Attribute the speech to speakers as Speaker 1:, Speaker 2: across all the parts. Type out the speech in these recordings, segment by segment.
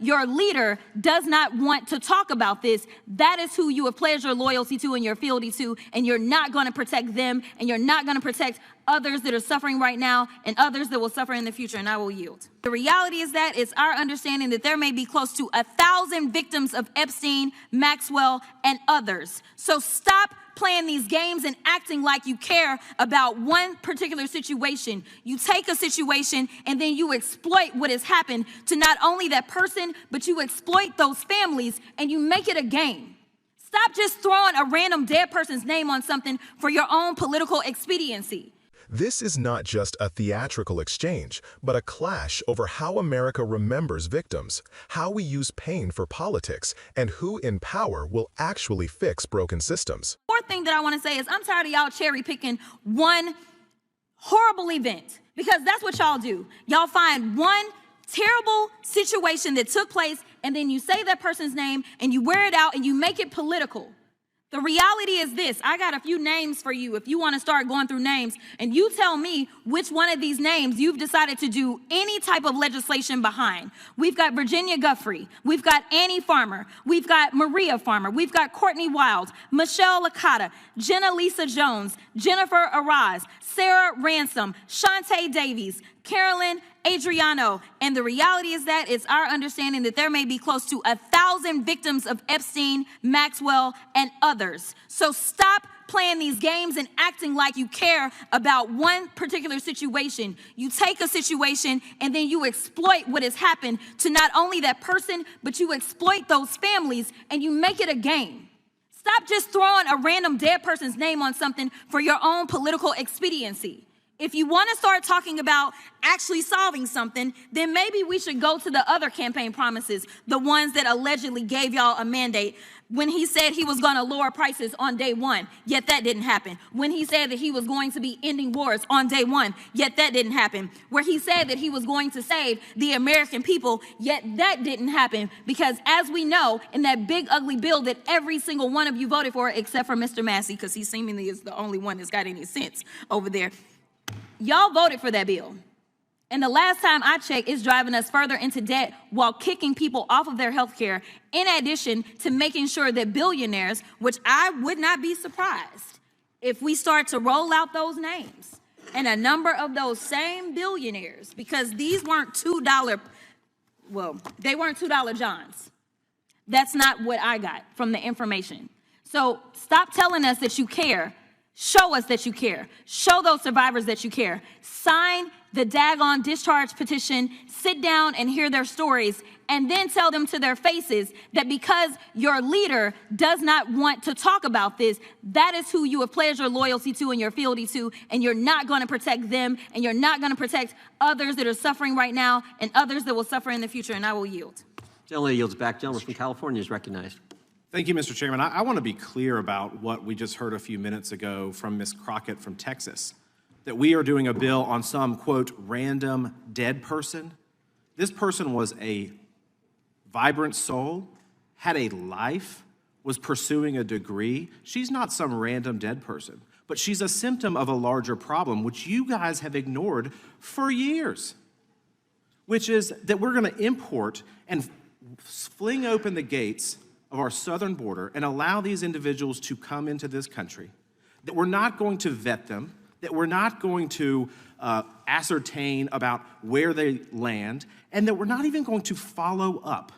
Speaker 1: your leader does not want to talk about this, that is who you have pledged your loyalty to and your fealty to, and you're not going to protect them, and you're not going to protect others that are suffering right now and others that will suffer in the future, and I will yield. The reality is that it's our understanding that there may be close to 1,000 victims of Epstein, Maxwell, and others. So stop playing these games and acting like you care about one particular situation. You take a situation and then you exploit what has happened to not only that person, but you exploit those families and you make it a game. Stop just throwing a random dead person's name on something for your own political expediency.
Speaker 2: This is not just a theatrical exchange, but a clash over how America remembers victims, how we use pain for politics, and who in power will actually fix broken systems.
Speaker 1: Fourth thing that I want to say is I'm tired of y'all cherry picking one horrible event, because that's what y'all do. Y'all find one terrible situation that took place and then you say that person's name and you wear it out and you make it political. The reality is this. I got a few names for you if you want to start going through names, and you tell me which one of these names you've decided to do any type of legislation behind. We've got Virginia Guthrie. We've got Annie Farmer. We've got Maria Farmer. We've got Courtney Wild, Michelle Licata, Jenna Lisa Jones, Jennifer Araz, Sarah Ransom, Shantae Davies, Carolyn Adriano. And the reality is that it's our understanding that there may be close to 1,000 victims of Epstein, Maxwell, and others. So stop playing these games and acting like you care about one particular situation. You take a situation and then you exploit what has happened to not only that person, but you exploit those families and you make it a game. Stop just throwing a random dead person's name on something for your own political expediency. If you want to start talking about actually solving something, then maybe we should go to the other campaign promises, the ones that allegedly gave y'all a mandate. When he said he was going to lower prices on day one, yet that didn't happen. When he said that he was going to be ending wars on day one, yet that didn't happen. Where he said that he was going to save the American people, yet that didn't happen. Because as we know, in that big ugly bill that every single one of you voted for, except for Mr. Massey, because he seemingly is the only one that's got any sense over there, y'all voted for that bill. And the last time I checked, it's driving us further into debt while kicking people off of their health care, in addition to making sure that billionaires, which I would not be surprised if we start to roll out those names, and a number of those same billionaires, because these weren't $2, well, they weren't $2 Johns. That's not what I got from the information. So stop telling us that you care. Show us that you care. Show those survivors that you care. Sign the daggone discharge petition, sit down and hear their stories, and then tell them to their faces that because your leader does not want to talk about this, that is who you have pledged your loyalty to and your fealty to, and you're not going to protect them, and you're not going to protect others that are suffering right now and others that will suffer in the future, and I will yield.
Speaker 3: Gentleman yields back. Gentleman from California is recognized.
Speaker 4: Thank you, Mr. Chairman. I want to be clear about what we just heard a few minutes ago from Ms. Crockett from Texas, that we are doing a bill on some, quote, random dead person. This person was a vibrant soul, had a life, was pursuing a degree. She's not some random dead person, but she's a symptom of a larger problem, which you guys have ignored for years, which is that we're going to import and fling open the gates of our southern border and allow these individuals to come into this country, that we're not going to vet them, that we're not going to ascertain about where they land, and that we're not even going to follow up.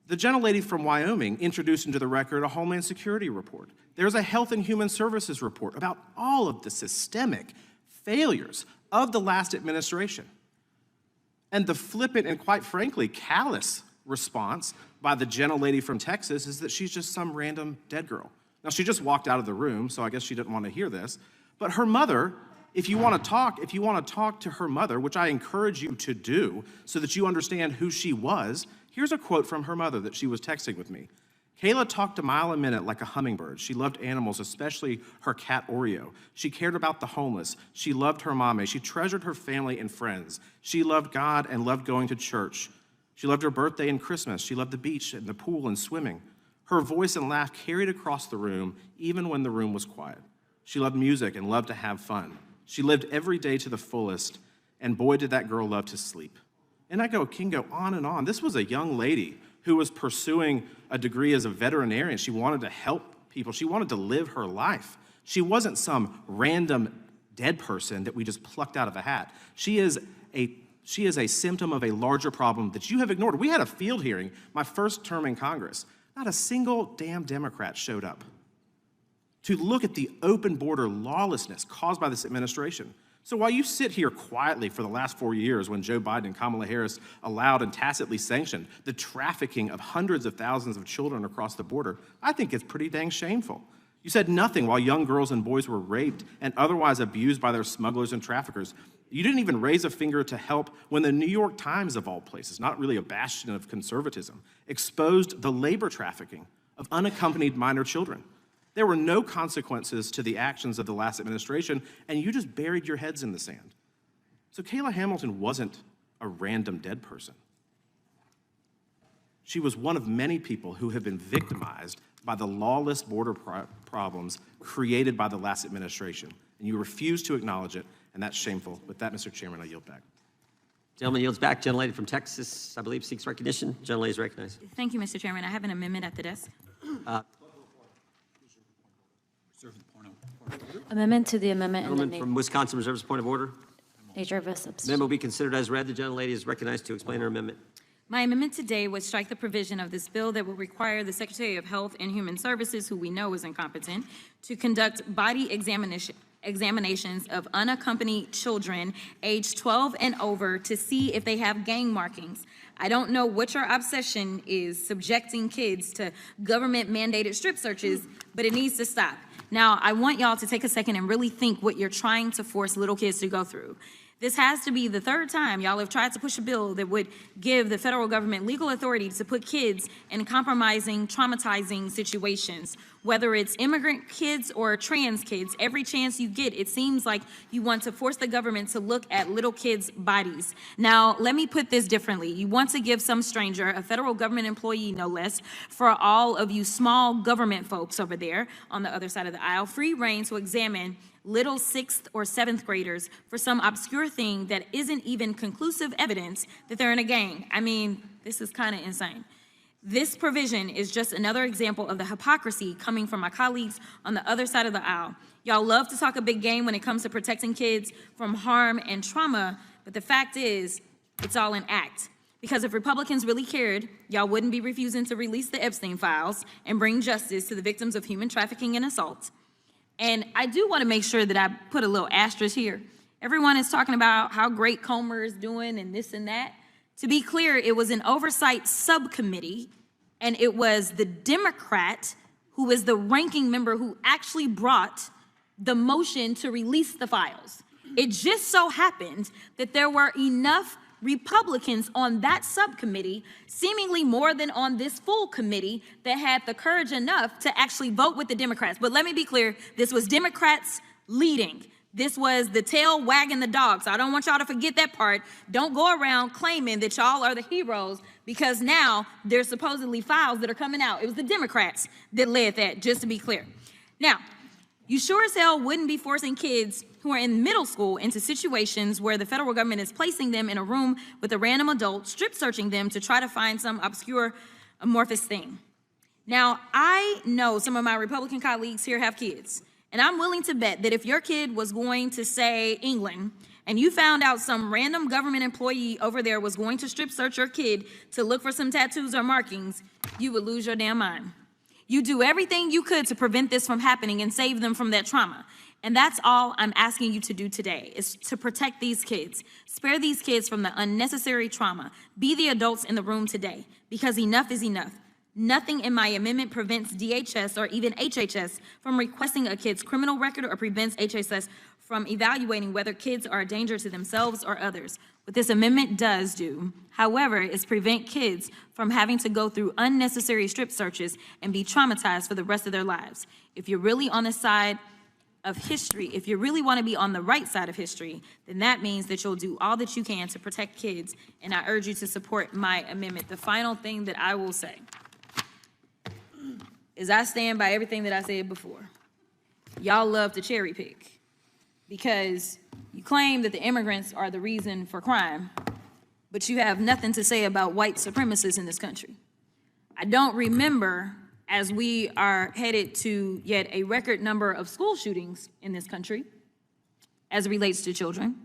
Speaker 4: The gentlelady from Wyoming introduced into the record a Homeland Security report. There's a Health and Human Services report about all of the systemic failures of the last administration. And the flippant and, quite frankly, callous response by the gentlelady from Texas is that she's just some random dead girl. Now, she just walked out of the room, so I guess she didn't want to hear this. But her mother, if you want to talk to her mother, which I encourage you to do so that you understand who she was, here's a quote from her mother that she was texting with me. Kayla talked a mile a minute like a hummingbird. She loved animals, especially her cat Oreo. She cared about the homeless. She loved her mommy. She treasured her family and friends. She loved God and loved going to church. She loved her birthday and Christmas. She loved the beach and the pool and swimming. Her voice and laugh carried across the room, even when the room was quiet. She loved music and loved to have fun. She lived every day to the fullest, and boy, did that girl love to sleep. And can go on and on. This was a young lady who was pursuing a degree as a veterinarian. She wanted to help people. She wanted to live her life. She wasn't some random dead person that we just plucked out of a hat. She is a symptom of a larger problem that you have ignored. We had a field hearing, my first term in Congress. Not a single damn Democrat showed up to look at the open border lawlessness caused by this administration. So while you sit here quietly for the last 4 years when Joe Biden and Kamala Harris allowed and tacitly sanctioned the trafficking of hundreds of thousands of children across the border, I think it's pretty dang shameful. You said nothing while young girls and boys were raped and otherwise abused by their smugglers and traffickers. You didn't even raise a finger to help when the New York Times, of all places, not really a bastion of conservatism, exposed the labor trafficking of unaccompanied minor children. There were no consequences to the actions of the last administration, and you just buried your heads in the sand. So Kayla Hamilton wasn't a random dead person. She was one of many people who have been victimized by the lawless border problems created by the last administration, and you refuse to acknowledge it, and that's shameful. With that, Mr. Chairman, I yield back.
Speaker 3: Gentleman yields back. Gentlelady from Texas, I believe, seeks recognition. Gentlelady is recognized.
Speaker 1: Thank you, Mr. Chairman. I have an amendment at the desk.
Speaker 5: Amendment to the amendment in the
Speaker 3: Gentleman from Wisconsin reserves a point of order.
Speaker 5: nature of a substitute.
Speaker 3: Amendment will be considered as read. The gentlelady is recognized to explain her amendment.
Speaker 1: My amendment today would strike the provision of this bill that will require the Secretary of Health and Human Services, who we know is incompetent, to conduct body examinations of unaccompanied children aged 12 and over to see if they have gang markings. I don't know what your obsession is subjecting kids to government-mandated strip searches, but it needs to stop. Now, I want y'all to take a second and really think what you're trying to force little kids to go through. This has to be the third time y'all have tried to push a bill that would give the federal government legal authority to put kids in compromising, traumatizing situations. Whether it's immigrant kids or trans kids, every chance you get, it seems like you want to force the government to look at little kids' bodies. Now, let me put this differently. You want to give some stranger, a federal government employee no less, for all of you small government folks over there on the other side of the aisle, free reign to examine little 6th or 7th graders for some obscure thing that isn't even conclusive evidence that they're in a gang. I mean, this is kind of insane. This provision is just another example of the hypocrisy coming from my colleagues on the other side of the aisle. Y'all love to talk a big game when it comes to protecting kids from harm and trauma, but the fact is, it's all an act. Because if Republicans really cared, y'all wouldn't be refusing to release the Epstein files and bring justice to the victims of human trafficking and assault. And I do want to make sure that I put a little asterisk here. Everyone is talking about how great Comer is doing and this and that. To be clear, it was an oversight subcommittee, and it was the Democrat who was the ranking member who actually brought the motion to release the files. It just so happened that there were enough Republicans on that subcommittee, seemingly more than on this full committee, that had the courage enough to actually vote with the Democrats. But let me be clear, this was Democrats leading. This was the tail wagging the dog, so I don't want y'all to forget that part. Don't go around claiming that y'all are the heroes because now there's supposedly files that are coming out. It was the Democrats that led that, just to be clear. Now, you sure as hell wouldn't be forcing kids who are in middle school into situations where the federal government is placing them in a room with a random adult, strip searching them to try to find some obscure amorphous thing. Now, I know some of my Republican colleagues here have kids, and I'm willing to bet that if your kid was going to, say, England, and you found out some random government employee over there was going to strip search your kid to look for some tattoos or markings, you would lose your damn mind. You do everything you could to prevent this from happening and save them from that trauma. And that's all I'm asking you to do today, is to protect these kids. Spare these kids from the unnecessary trauma. Be the adults in the room today, because enough is enough. Nothing in my amendment prevents DHS or even HHS from requesting a kid's criminal record or prevents HHS from evaluating whether kids are a danger to themselves or others. What this amendment does do, however, is prevent kids from having to go through unnecessary strip searches and be traumatized for the rest of their lives. If you're really on the side of history, if you really want to be on the right side of history, then that means that you'll do all that you can to protect kids, and I urge you to support my amendment. The final thing that I will say is I stand by everything that I said before. Y'all love to cherry pick because you claim that the immigrants are the reason for crime, but you have nothing to say about white supremacists in this country. I don't remember, as we are headed to yet a record number of school shootings in this country, as it relates to children,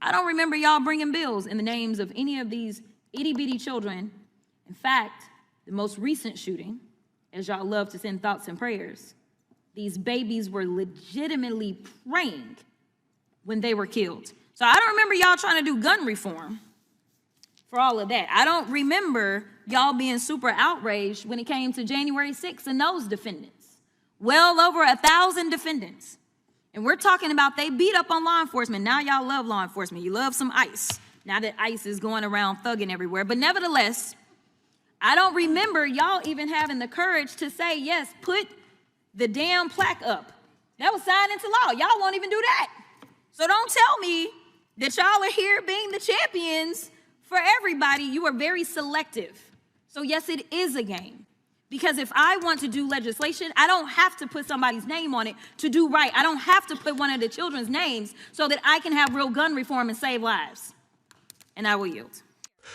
Speaker 1: I don't remember y'all bringing bills in the names of any of these itty-bitty children. In fact, the most recent shooting, as y'all love to send thoughts and prayers, these babies were legitimately praying when they were killed. So I don't remember y'all trying to do gun reform for all of that. I don't remember y'all being super outraged when it came to January 6th and those defendants. Well over 1,000 defendants. And we're talking about they beat up on law enforcement. Now y'all love law enforcement. You love some ICE. Now that ICE is going around thugging everywhere. But nevertheless, I don't remember y'all even having the courage to say, yes, put the damn plaque up. That was signed into law. Y'all won't even do that. So don't tell me that y'all are here being the champions for everybody. You are very selective. So yes, it is a game. Because if I want to do legislation, I don't have to put somebody's name on it to do right. I don't have to put one of the children's names so that I can have real gun reform and save lives. And I will yield.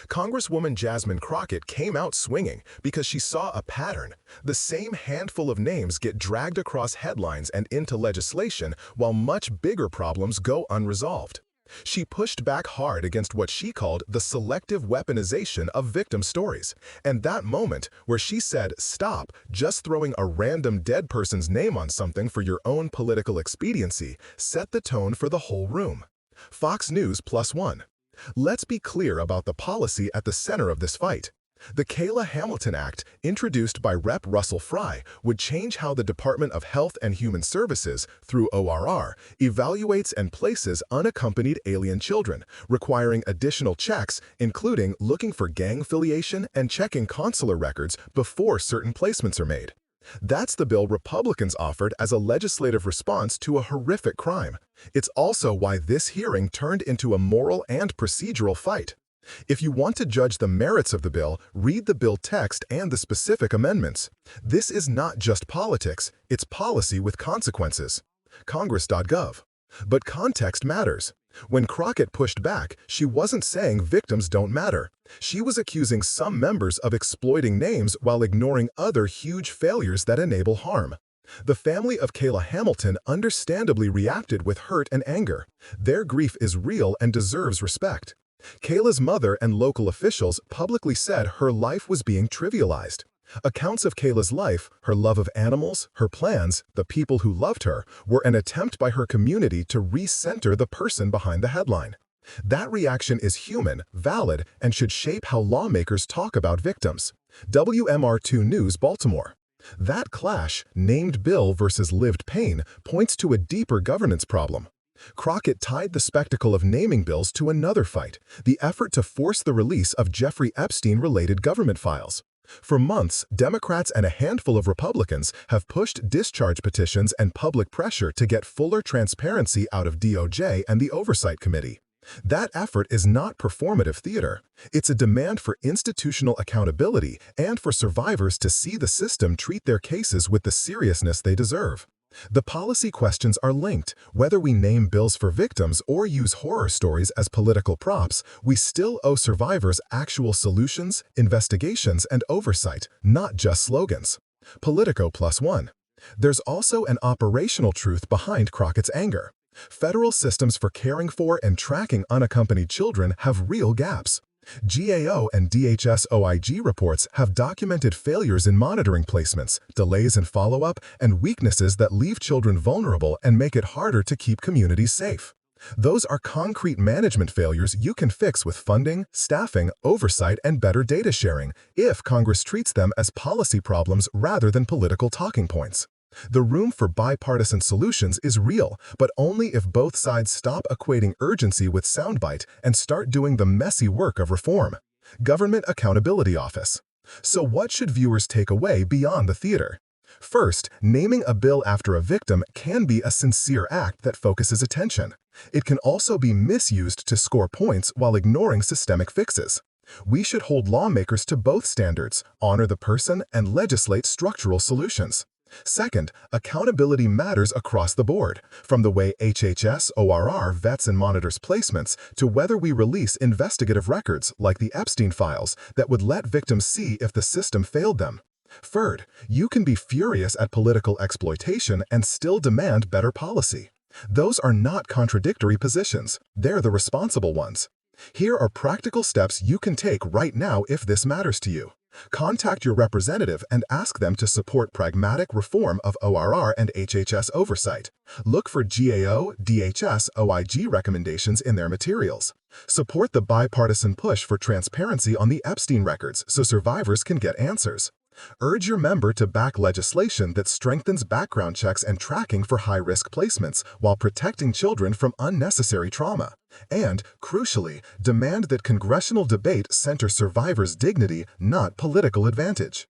Speaker 2: Congresswoman Jasmine Crockett came out swinging because she saw a pattern. The same handful of names get dragged across headlines and into legislation while much bigger problems go unresolved. She pushed back hard against what she called the selective weaponization of victim stories. And that moment where she said, stop just throwing a random dead person's name on something for your own political expediency, set the tone for the whole room. Fox News +1. Let's be clear about the policy at the center of this fight. The Kayla Hamilton Act, introduced by Rep. Russell Fry, would change how the Department of Health and Human Services, through ORR, evaluates and places unaccompanied alien children, requiring additional checks, including looking for gang affiliation and checking consular records before certain placements are made. That's the bill Republicans offered as a legislative response to a horrific crime. It's also why this hearing turned into a moral and procedural fight. If you want to judge the merits of the bill, read the bill text and the specific amendments. This is not just politics, it's policy with consequences. Congress.gov. But context matters. When Crockett pushed back, she wasn't saying victims don't matter. She was accusing some members of exploiting names while ignoring other huge failures that enable harm. The family of Kayla Hamilton understandably reacted with hurt and anger. Their grief is real and deserves respect. Kayla's mother and local officials publicly said her life was being trivialized. Accounts of Kayla's life, her love of animals, her plans, the people who loved her, were an attempt by her community to recenter the person behind the headline. That reaction is human, valid, and should shape how lawmakers talk about victims. WMR2 News, Baltimore. That clash, named bill versus lived pain, points to a deeper governance problem. Crockett tied the spectacle of naming bills to another fight, the effort to force the release of Jeffrey Epstein-related government files. For months, Democrats and a handful of Republicans have pushed discharge petitions and public pressure to get fuller transparency out of DOJ and the Oversight Committee. That effort is not performative theater. It's a demand for institutional accountability and for survivors to see the system treat their cases with the seriousness they deserve. The policy questions are linked. Whether we name bills for victims or use horror stories as political props, we still owe survivors actual solutions, investigations, and oversight, not just slogans. Politico +1. There's also an operational truth behind Crockett's anger. Federal systems for caring for and tracking unaccompanied children have real gaps. GAO and DHS OIG reports have documented failures in monitoring placements, delays in follow-up, and weaknesses that leave children vulnerable and make it harder to keep communities safe. Those are concrete management failures you can fix with funding, staffing, oversight, and better data sharing, if Congress treats them as policy problems rather than political talking points. The room for bipartisan solutions is real, but only if both sides stop equating urgency with soundbite and start doing the messy work of reform. Government Accountability Office. So what should viewers take away beyond the theater? First, naming a bill after a victim can be a sincere act that focuses attention. It can also be misused to score points while ignoring systemic fixes. We should hold lawmakers to both standards, honor the person, and legislate structural solutions. Second, accountability matters across the board, from the way HHS ORR vets and monitors placements to whether we release investigative records like the Epstein files that would let victims see if the system failed them. Third, you can be furious at political exploitation and still demand better policy. Those are not contradictory positions. They're the responsible ones. Here are practical steps you can take right now if this matters to you. Contact your representative and ask them to support pragmatic reform of ORR and HHS oversight. Look for GAO, DHS, OIG recommendations in their materials. Support the bipartisan push for transparency on the Epstein records so survivors can get answers. Urge your member to back legislation that strengthens background checks and tracking for high-risk placements while protecting children from unnecessary trauma. And, crucially, demand that congressional debate center survivors' dignity, not political advantage.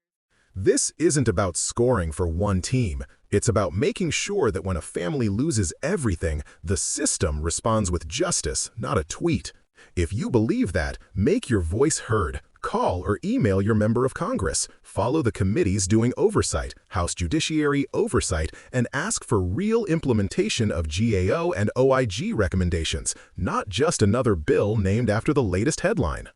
Speaker 2: This isn't about scoring for one team. It's about making sure that when a family loses everything, the system responds with justice, not a tweet. If you believe that, make your voice heard. Call or email your member of Congress, follow the committees doing oversight, House Judiciary oversight, and ask for real implementation of GAO and OIG recommendations, not just another bill named after the latest headline.